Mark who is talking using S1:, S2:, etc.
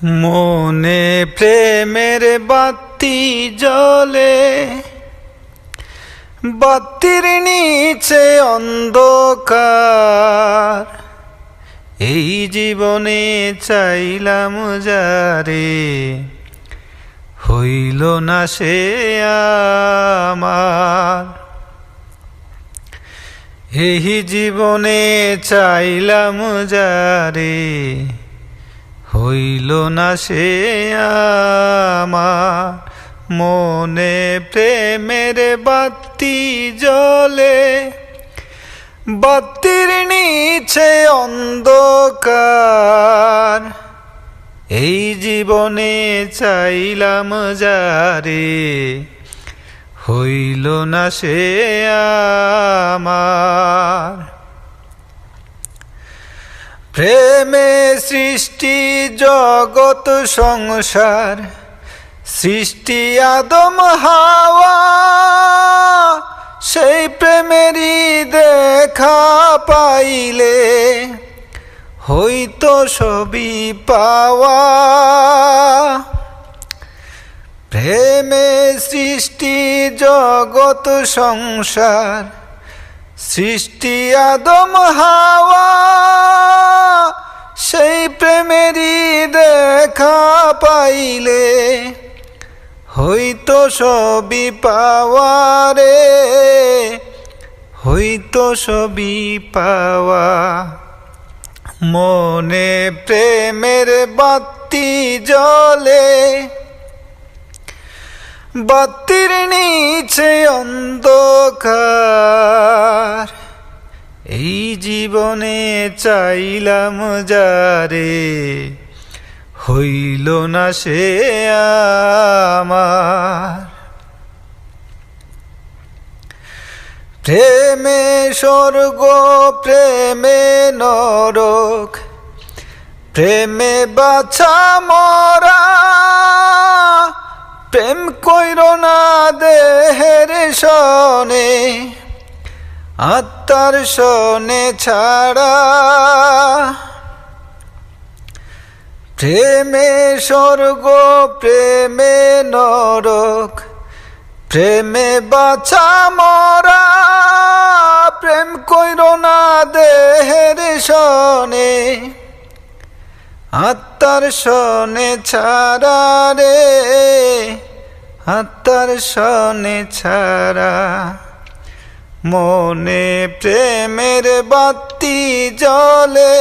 S1: মনে প্রেমের বাতি জ্বলে, বাতির নিচে অন্ধকার। এই জীবনে চাইলাম যারে, হইল না সে আমার। এই জীবনে চাইলাম যারে, হইল না সে আমার। মনে প্রেমের বাতি জ্বলে, বাতির নিচে অন্ধকার। এই জীবনে চাইলাম যারে, হইল না সে আমার। প্রেমে সৃষ্টি জগৎ সংসার, সৃষ্টি আদম হাওয়া। সেই প্রেমেরই দেখা পাইলে, হইতো সবই পাওয়া। প্রেমে সৃষ্টি জগৎ সংসার, সৃষ্টি আদম হাওয়া। সেই প্রেমেরই দেখা পাইলে, হইতো সবই পাওয়া রে, হইতো সবই পাওয়া। মনে প্রেমের বাতি জ্বলে, বাতির নিচে অন্ধকার। এই জীবনে চাইলাম যারে, হইল না সে আমার। প্রেমে স্বর্গ প্রেমে নরক, প্রেমে বাছা মরা। প্রেম কইর না দেহের সনে, আত্মার সনে ছাড়া। প্রেমে স্বর্গ প্রেমে নরক, প্রেমে বাছা মরা। প্রেম কইর না দেহের সনে, আত্মার সনে ছাড়া রে, আত্মার সনে ছাড়া। মনে প্রেমের বাতি জ্বলে,